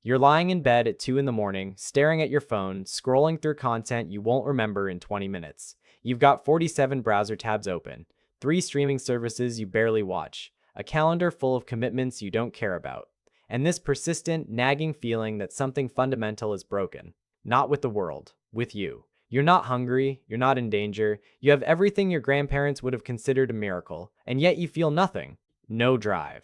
You're lying in bed at 2 in the morning, staring at your phone, scrolling through content you won't remember in 20 minutes. You've got 47 browser tabs open, 3 streaming services you barely watch, a calendar full of commitments you don't care about, and this persistent, nagging feeling that something fundamental is broken. Not with the world, with you. You're not hungry, you're not in danger, you have everything your grandparents would have considered a miracle, and yet you feel nothing. No drive.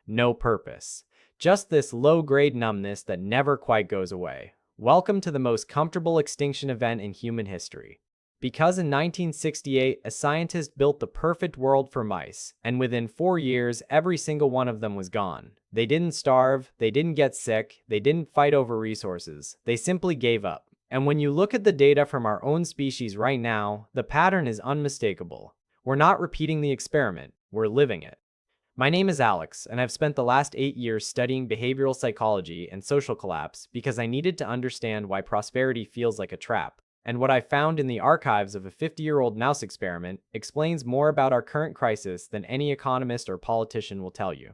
No purpose. Just this low-grade numbness that never quite goes away. Welcome to the most comfortable extinction event in human history. Because in 1968, a scientist built the perfect world for mice, and within 4 years, every single one of them was gone. They didn't starve, they didn't get sick, they didn't fight over resources, they simply gave up. And when you look at the data from our own species right now, the pattern is unmistakable. We're not repeating the experiment, we're living it. My name is Alex, and I've spent the last 8 years studying behavioral psychology and social collapse because I needed to understand why prosperity feels like a trap. And what I found in the archives of a 50-year-old mouse experiment explains more about our current crisis than any economist or politician will tell you.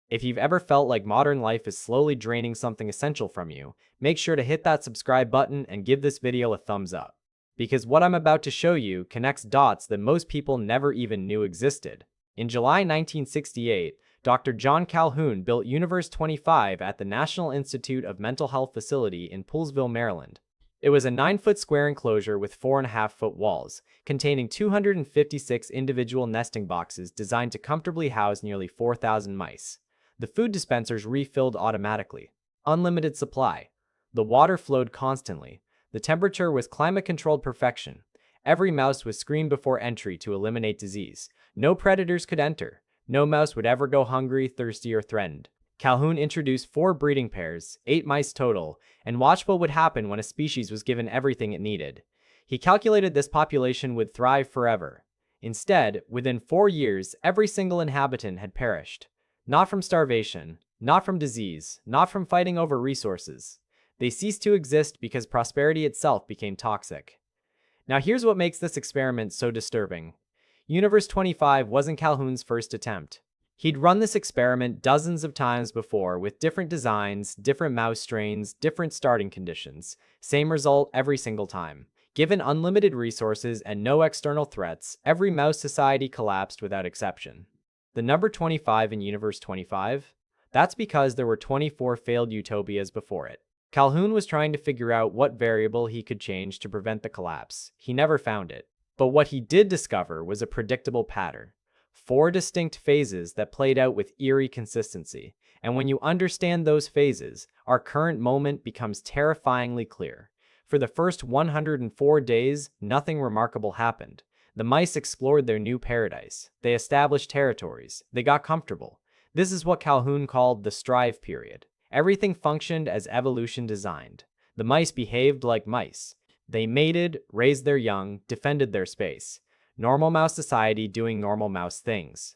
If you've ever felt like modern life is slowly draining something essential from you, make sure to hit that subscribe button and give this video a thumbs up. Because what I'm about to show you connects dots that most people never even knew existed. In July 1968, Dr. John Calhoun built Universe 25 at the National Institute of Mental Health facility in Poolesville, Maryland. It was a 9-foot square enclosure with 4.5-foot walls, containing 256 individual nesting boxes designed to comfortably house nearly 4,000 mice. The food dispensers refilled automatically. Unlimited supply. The water flowed constantly. The temperature was climate-controlled perfection. Every mouse was screened before entry to eliminate disease. No predators could enter. No mouse would ever go hungry, thirsty, or threatened. Calhoun introduced 4 breeding pairs, 8 mice total, and watched what would happen when a species was given everything it needed. He calculated this population would thrive forever. Instead, within 4 years, every single inhabitant had perished. Not from starvation, not from disease, not from fighting over resources. They ceased to exist because prosperity itself became toxic. Now here's what makes this experiment so disturbing. Universe 25 wasn't Calhoun's first attempt. He'd run this experiment dozens of times before with different designs, different mouse strains, different starting conditions. Same result every single time. Given unlimited resources and no external threats, every mouse society collapsed without exception. The number 25 in Universe 25? That's because there were 24 failed utopias before it. Calhoun was trying to figure out what variable he could change to prevent the collapse. He never found it. But what he did discover was a predictable pattern. 4 distinct phases that played out with eerie consistency. And when you understand those phases, our current moment becomes terrifyingly clear. For the first 104 days, nothing remarkable happened. The mice explored their new paradise. They established territories. They got comfortable. This is what Calhoun called the strive period. Everything functioned as evolution designed. The mice behaved like mice. They mated, raised their young, defended their space. Normal mouse society doing normal mouse things.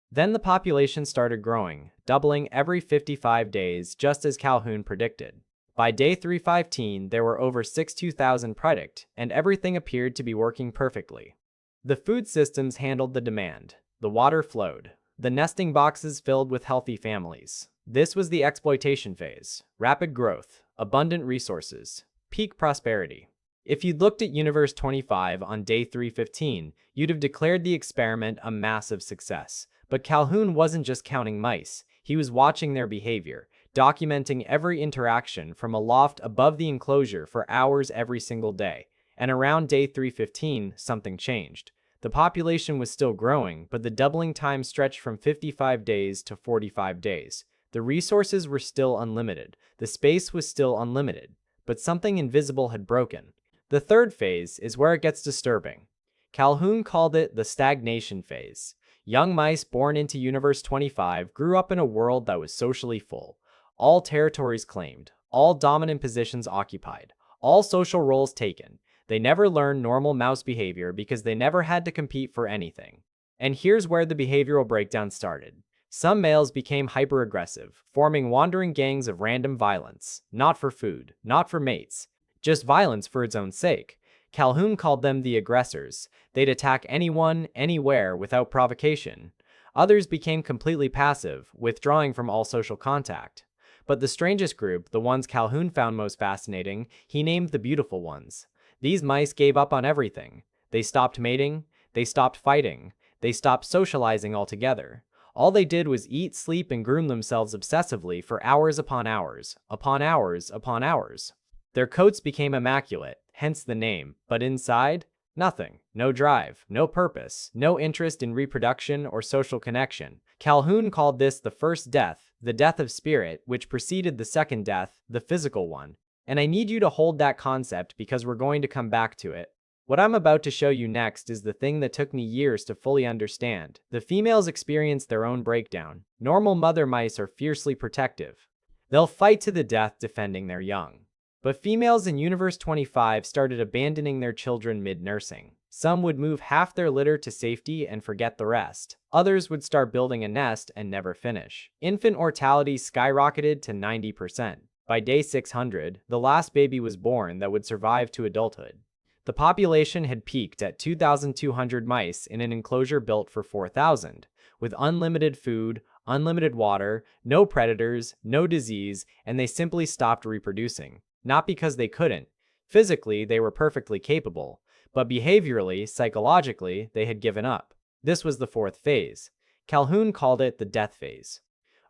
Then the population started growing, doubling every 55 days, just as Calhoun predicted. By day 315, there were over 62,000 predict, and everything appeared to be working perfectly. The food systems handled the demand. The water flowed. The nesting boxes filled with healthy families. This was the exploitation phase. Rapid growth, abundant resources, peak prosperity. If you'd looked at Universe 25 on day 315, you'd have declared the experiment a massive success. But Calhoun wasn't just counting mice. He was watching their behavior, documenting every interaction from a loft above the enclosure for hours every single day. And around day 315, something changed. The population was still growing, but the doubling time stretched from 55 days to 45 days. The resources were still unlimited. The space was still unlimited. But something invisible had broken. The third phase is where it gets disturbing. Calhoun called it the stagnation phase. Young mice born into Universe 25 grew up in a world that was socially full. All territories claimed, all dominant positions occupied, all social roles taken. They never learned normal mouse behavior because they never had to compete for anything. And here's where the behavioral breakdown started. Some males became hyper-aggressive, forming wandering gangs of random violence. Not for food, not for mates, just violence for its own sake. Calhoun called them the aggressors. They'd attack anyone, anywhere, without provocation. Others became completely passive, withdrawing from all social contact. But the strangest group, the ones Calhoun found most fascinating, he named the beautiful ones. These mice gave up on everything. They stopped mating, they stopped fighting, they stopped socializing altogether. All they did was eat, sleep, and groom themselves obsessively for hours upon hours, upon hours, upon hours. Their coats became immaculate, hence the name, but inside, nothing. No drive, no purpose, no interest in reproduction or social connection. Calhoun called this the first death, the death of spirit, which preceded the second death, the physical one. And I need you to hold that concept because we're going to come back to it. What I'm about to show you next is the thing that took me years to fully understand. The females experience their own breakdown. Normal mother mice are fiercely protective. They'll fight to the death defending their young. But females in Universe 25 started abandoning their children mid-nursing. Some would move half their litter to safety and forget the rest. Others would start building a nest and never finish. Infant mortality skyrocketed to 90%. By day 600, the last baby was born that would survive to adulthood. The population had peaked at 2,200 mice in an enclosure built for 4,000, with unlimited food, unlimited water, no predators, no disease, and they simply stopped reproducing. Not because they couldn't. Physically, they were perfectly capable, but behaviorally, psychologically, they had given up. This was the fourth phase. Calhoun called it the death phase.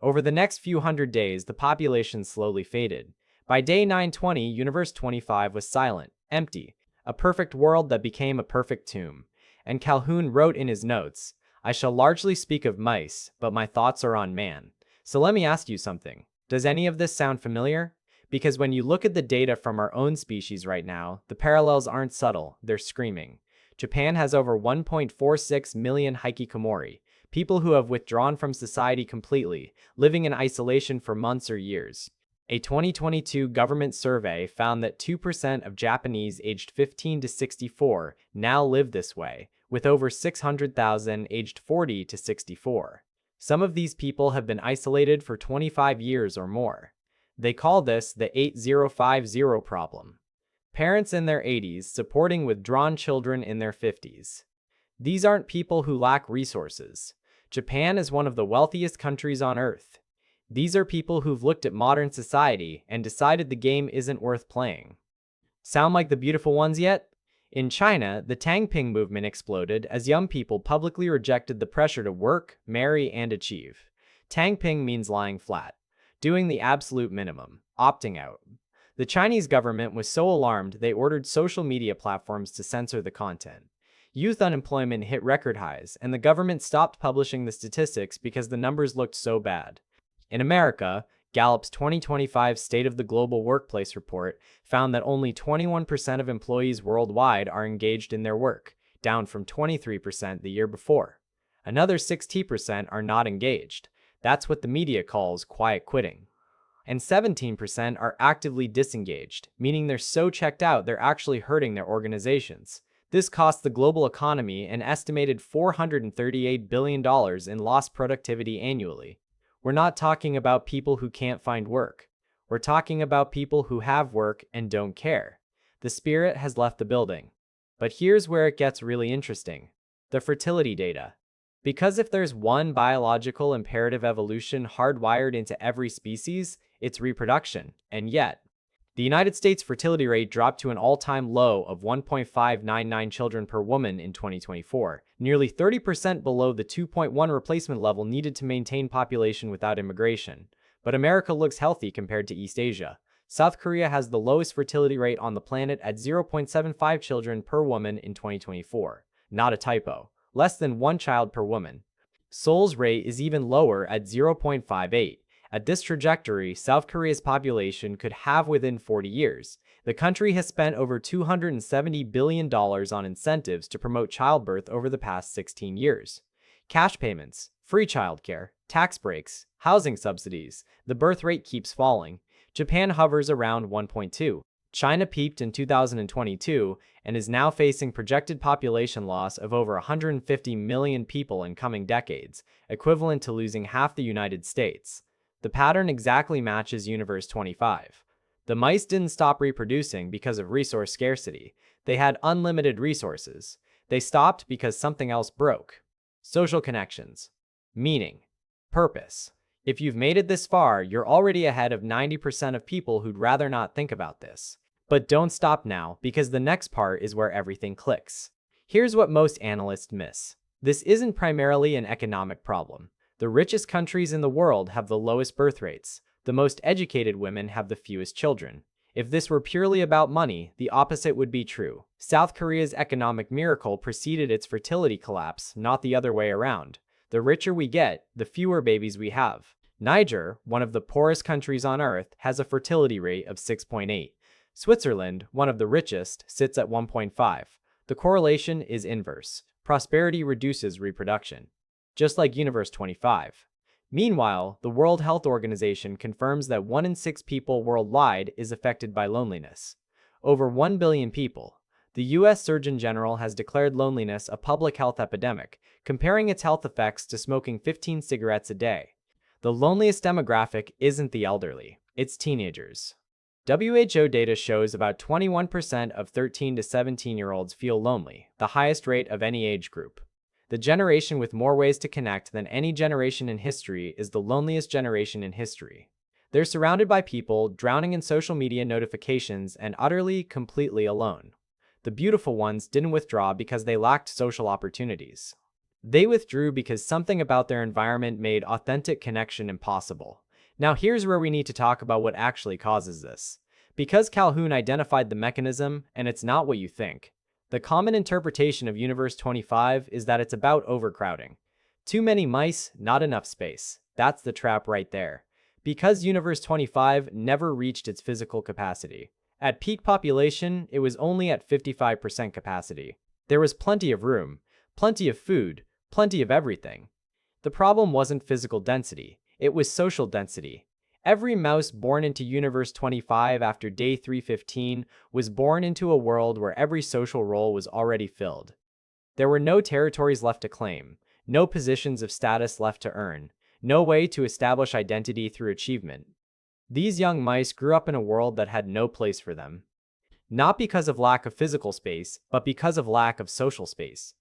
Over the next few hundred days, the population slowly faded. By day 920, Universe 25 was silent, empty, a perfect world that became a perfect tomb. And Calhoun wrote in his notes, "I shall largely speak of mice, but my thoughts are on man." So let me ask you something. Does any of this sound familiar? Because when you look at the data from our own species right now, the parallels aren't subtle, they're screaming. Japan has over 1.46 million hikikomori, people who have withdrawn from society completely, living in isolation for months or years. A 2022 government survey found that 2% of Japanese aged 15 to 64 now live this way, with over 600,000 aged 40 to 64. Some of these people have been isolated for 25 years or more. They call this the 8050 problem. Parents in their 80s supporting withdrawn children in their 50s. These aren't people who lack resources. Japan is one of the wealthiest countries on earth. These are people who've looked at modern society and decided the game isn't worth playing. Sound like the beautiful ones yet? In China, the Tangping movement exploded as young people publicly rejected the pressure to work, marry, and achieve. Tangping means lying flat, doing the absolute minimum, opting out. The Chinese government was so alarmed they ordered social media platforms to censor the content. Youth unemployment hit record highs, and the government stopped publishing the statistics because the numbers looked so bad. In America, Gallup's 2025 State of the Global Workplace report found that only 21% of employees worldwide are engaged in their work, down from 23% the year before. Another 60% are not engaged. That's what the media calls quiet quitting. And 17% are actively disengaged, meaning they're so checked out they're actually hurting their organizations. This costs the global economy an estimated $438 billion in lost productivity annually. We're not talking about people who can't find work. We're talking about people who have work and don't care. The spirit has left the building. But here's where it gets really interesting. The fertility data. Because if there's one biological imperative evolution hardwired into every species, it's reproduction. And yet, the United States fertility rate dropped to an all-time low of 1.599 children per woman in 2024, nearly 30% below the 2.1 replacement level needed to maintain population without immigration. But America looks healthy compared to East Asia. South Korea has the lowest fertility rate on the planet at 0.75 children per woman in 2024. Not a typo. Less than one child per woman. Seoul's rate is even lower at 0.58. At this trajectory, South Korea's population could halve within 40 years. The country has spent over $270 billion on incentives to promote childbirth over the past 16 years. Cash payments, free childcare, tax breaks, housing subsidies. The birth rate keeps falling. Japan hovers around 1.2. China peaked in 2022 and is now facing projected population loss of over 150 million people in coming decades, equivalent to losing half the United States. The pattern exactly matches Universe 25. The mice didn't stop reproducing because of resource scarcity. They had unlimited resources. They stopped because something else broke. Social connections. Meaning. Purpose. If you've made it this far, you're already ahead of 90% of people who'd rather not think about this. But don't stop now, because the next part is where everything clicks. Here's what most analysts miss. This isn't primarily an economic problem. The richest countries in the world have the lowest birth rates. The most educated women have the fewest children. If this were purely about money, the opposite would be true. South Korea's economic miracle preceded its fertility collapse, not the other way around. The richer we get, the fewer babies we have. Niger, one of the poorest countries on Earth, has a fertility rate of 6.8. Switzerland, one of the richest, sits at 1.5. The correlation is inverse. Prosperity reduces reproduction. Just like Universe 25. Meanwhile, the World Health Organization confirms that 1 in 6 people worldwide is affected by loneliness. Over 1 billion people. The US Surgeon General has declared loneliness a public health epidemic, comparing its health effects to smoking 15 cigarettes a day. The loneliest demographic isn't the elderly, it's teenagers. WHO data shows about 21% of 13 to 17-year-olds feel lonely, the highest rate of any age group. The generation with more ways to connect than any generation in history is the loneliest generation in history. They're surrounded by people, drowning in social media notifications, and utterly, completely alone. The beautiful ones didn't withdraw because they lacked social opportunities. They withdrew because something about their environment made authentic connection impossible. Now here's where we need to talk about what actually causes this. Because Calhoun identified the mechanism, and it's not what you think. The common interpretation of Universe 25 is that it's about overcrowding. Too many mice, not enough space. That's the trap right there. Because Universe 25 never reached its physical capacity. At peak population, it was only at 55% capacity. There was plenty of room, plenty of food, plenty of everything. The problem wasn't physical density, it was social density. Every mouse born into Universe 25 after day 315 was born into a world where every social role was already filled. There were no territories left to claim, no positions of status left to earn, no way to establish identity through achievement. These young mice grew up in a world that had no place for them. Not because of lack of physical space, but because of lack of social space.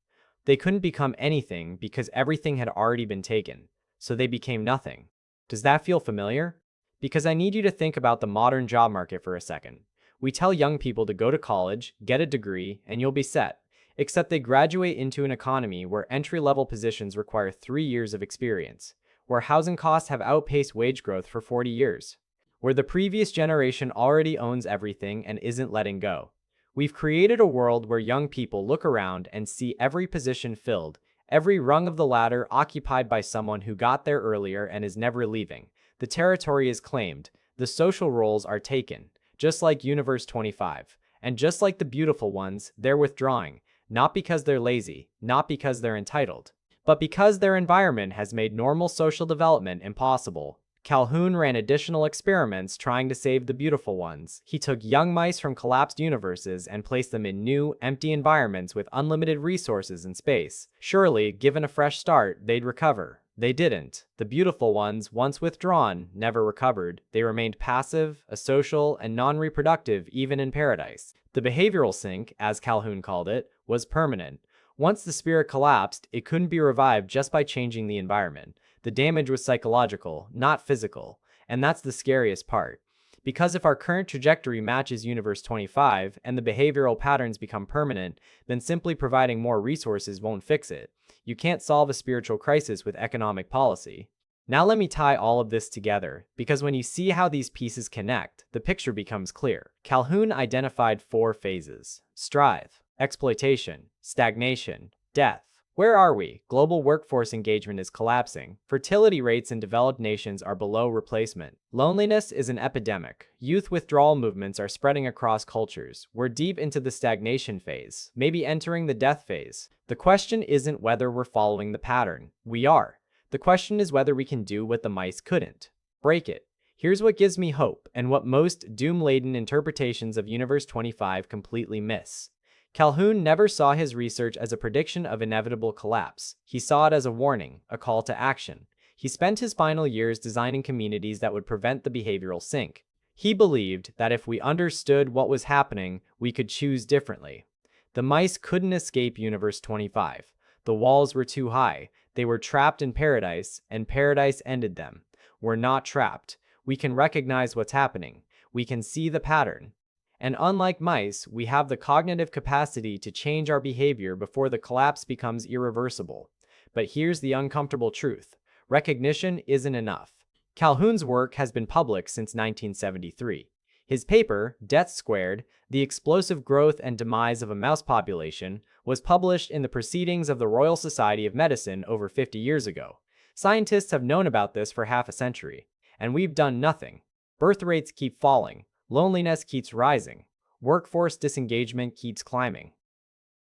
They couldn't become anything because everything had already been taken, so they became nothing. Does that feel familiar? Because I need you to think about the modern job market for a second. We tell young people to go to college, get a degree, and you'll be set. Except they graduate into an economy where entry-level positions require 3 years of experience, where housing costs have outpaced wage growth for 40 years, where the previous generation already owns everything and isn't letting go. We've created a world where young people look around and see every position filled, every rung of the ladder occupied by someone who got there earlier and is never leaving. The territory is claimed, the social roles are taken, just like Universe 25. And just like the beautiful ones, they're withdrawing, not because they're lazy, not because they're entitled, but because their environment has made normal social development impossible. Calhoun ran additional experiments trying to save the beautiful ones. He took young mice from collapsed universes and placed them in new, empty environments with unlimited resources and space. Surely, given a fresh start, they'd recover. They didn't. The beautiful ones, once withdrawn, never recovered. They remained passive, asocial, and non-reproductive even in paradise. The behavioral sink, as Calhoun called it, was permanent. Once the spirit collapsed, it couldn't be revived just by changing the environment. The damage was psychological, not physical. And that's the scariest part. Because if our current trajectory matches Universe 25 and the behavioral patterns become permanent, then simply providing more resources won't fix it. You can't solve a spiritual crisis with economic policy. Now let me tie all of this together, because when you see how these pieces connect, the picture becomes clear. Calhoun identified 4 phases: strive, exploitation, stagnation, death. Where are we? Global workforce engagement is collapsing. Fertility rates in developed nations are below replacement. Loneliness is an epidemic. Youth withdrawal movements are spreading across cultures. We're deep into the stagnation phase, maybe entering the death phase. The question isn't whether we're following the pattern. We are. The question is whether we can do what the mice couldn't: break it. Here's what gives me hope, and what most doom-laden interpretations of Universe 25 completely miss. Calhoun never saw his research as a prediction of inevitable collapse. He saw it as a warning, a call to action. He spent his final years designing communities that would prevent the behavioral sink. He believed that if we understood what was happening, we could choose differently. The mice couldn't escape Universe 25. The walls were too high. They were trapped in paradise, and paradise ended them. We're not trapped. We can recognize what's happening. We can see the pattern. And unlike mice, we have the cognitive capacity to change our behavior before the collapse becomes irreversible. But here's the uncomfortable truth. Recognition isn't enough. Calhoun's work has been public since 1973. His paper, Death Squared, The Explosive Growth and Demise of a Mouse Population, was published in the Proceedings of the Royal Society of Medicine over 50 years ago. Scientists have known about this for half a century, and we've done nothing. Birth rates keep falling, loneliness keeps rising, workforce disengagement keeps climbing.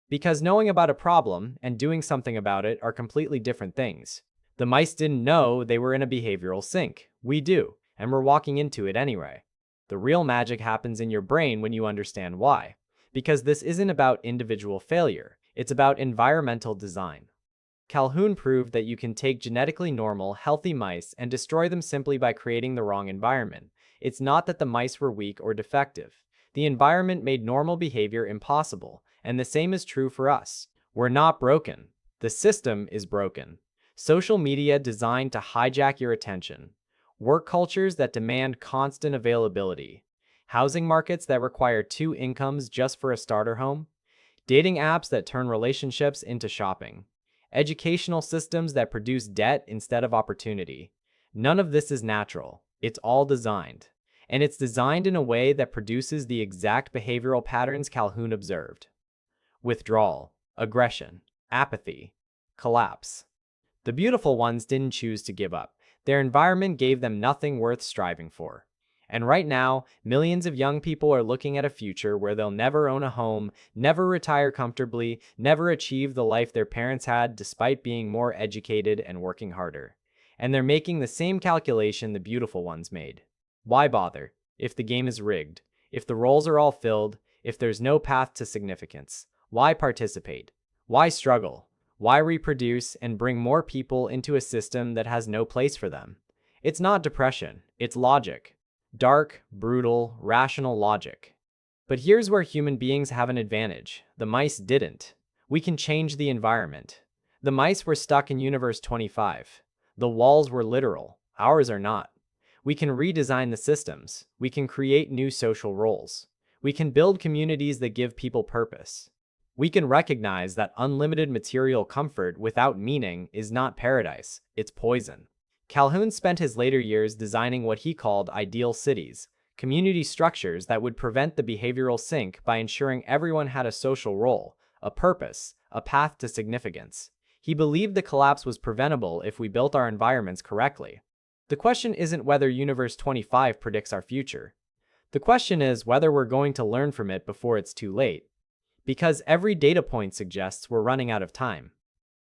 Because knowing about a problem and doing something about it are completely different things. The mice didn't know they were in a behavioral sink. We do, and we're walking into it anyway. The real magic happens in your brain when you understand why. Because this isn't about individual failure, it's about environmental design. Calhoun proved that you can take genetically normal, healthy mice and destroy them simply by creating the wrong environment. It's not that the mice were weak or defective. The environment made normal behavior impossible, and the same is true for us. We're not broken. The system is broken. Social media designed to hijack your attention. Work cultures that demand constant availability. Housing markets that require 2 incomes just for a starter home. Dating apps that turn relationships into shopping. Educational systems that produce debt instead of opportunity. None of this is natural. It's all designed. And it's designed in a way that produces the exact behavioral patterns Calhoun observed. Withdrawal, aggression, apathy, collapse. The beautiful ones didn't choose to give up. Their environment gave them nothing worth striving for. And right now, millions of young people are looking at a future where they'll never own a home, never retire comfortably, never achieve the life their parents had despite being more educated and working harder. And they're making the same calculation the beautiful ones made. Why bother, if the game is rigged, if the roles are all filled, if there's no path to significance? Why participate? Why struggle? Why reproduce and bring more people into a system that has no place for them? It's not depression, it's logic. Dark, brutal, rational logic. But here's where human beings have an advantage. The mice didn't. We can change the environment. The mice were stuck in Universe 25. The walls were literal. Ours are not. We can redesign the systems. We can create new social roles. We can build communities that give people purpose. We can recognize that unlimited material comfort without meaning is not paradise, it's poison. Calhoun spent his later years designing what he called ideal cities, community structures that would prevent the behavioral sink by ensuring everyone had a social role, a purpose, a path to significance. He believed the collapse was preventable if we built our environments correctly. The question isn't whether Universe 25 predicts our future. The question is whether we're going to learn from it before it's too late. Because every data point suggests we're running out of time.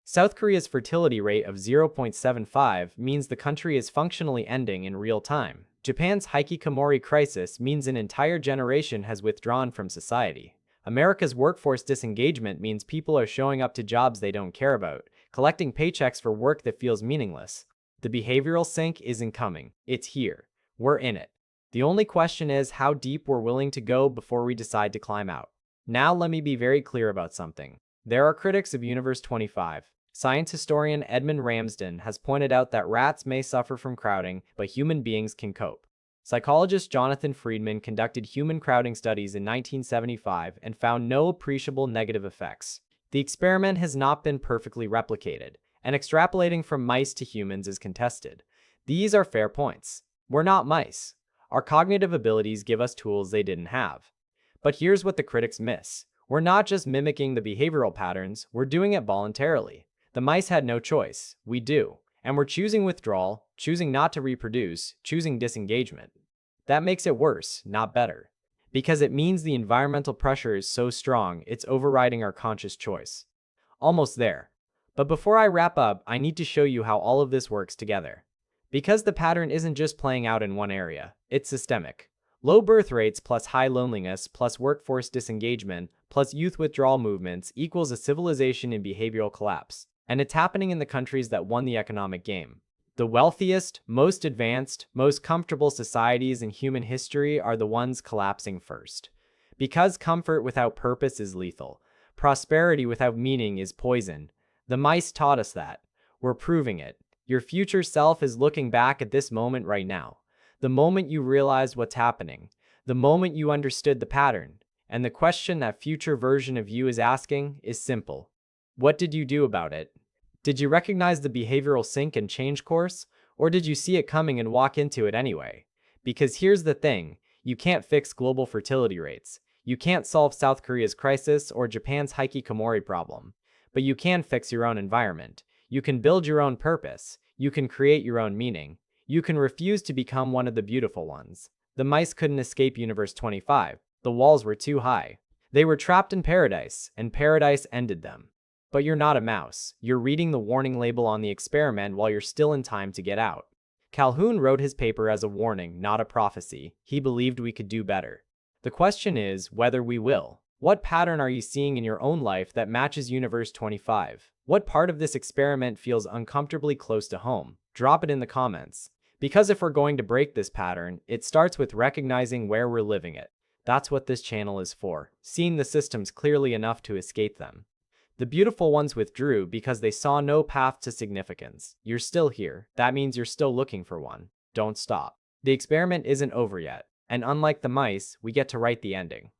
South Korea's fertility rate of 0.75 means the country is functionally ending in real time. Japan's hikikomori crisis means an entire generation has withdrawn from society. America's workforce disengagement means people are showing up to jobs they don't care about, collecting paychecks for work that feels meaningless. The behavioral sink isn't coming. It's here. We're in it. The only question is how deep we're willing to go before we decide to climb out. Now let me be very clear about something. There are critics of Universe 25. Science historian Edmund Ramsden has pointed out that rats may suffer from crowding, but human beings can cope. Psychologist Jonathan Friedman conducted human crowding studies in 1975 and found no appreciable negative effects. The experiment has not been perfectly replicated, and extrapolating from mice to humans is contested. These are fair points. We're not mice. Our cognitive abilities give us tools they didn't have. But here's what the critics miss. We're not just mimicking the behavioral patterns, we're doing it voluntarily. The mice had no choice. We do. And we're choosing withdrawal, choosing not to reproduce, choosing disengagement. That makes it worse, not better. Because it means the environmental pressure is so strong, it's overriding our conscious choice. Almost there. But before I wrap up, I need to show you how all of this works together. Because the pattern isn't just playing out in one area, it's systemic. Low birth rates plus high loneliness plus workforce disengagement plus youth withdrawal movements equals a civilization in behavioral collapse. And it's happening in the countries that won the economic game. The wealthiest, most advanced, most comfortable societies in human history are the ones collapsing first. Because comfort without purpose is lethal. Prosperity without meaning is poison. The mice taught us that. We're proving it. Your future self is looking back at this moment right now. The moment you realized what's happening. The moment you understood the pattern. And the question that future version of you is asking is simple. What did you do about it? Did you recognize the behavioral sink and change course? Or did you see it coming and walk into it anyway? Because here's the thing, you can't fix global fertility rates. You can't solve South Korea's crisis or Japan's hikikomori problem. But you can fix your own environment. You can build your own purpose. You can create your own meaning. You can refuse to become one of the beautiful ones. The mice couldn't escape Universe 25. The walls were too high. They were trapped in paradise, and paradise ended them. But you're not a mouse. You're reading the warning label on the experiment while you're still in time to get out. Calhoun wrote his paper as a warning, not a prophecy. He believed we could do better. The question is whether we will. What pattern are you seeing in your own life that matches Universe 25? What part of this experiment feels uncomfortably close to home? Drop it in the comments. Because if we're going to break this pattern, it starts with recognizing where we're living it. That's what this channel is for, seeing the systems clearly enough to escape them. The beautiful ones withdrew because they saw no path to significance. You're still here. That means you're still looking for one. Don't stop. The experiment isn't over yet, and unlike the mice, we get to write the ending.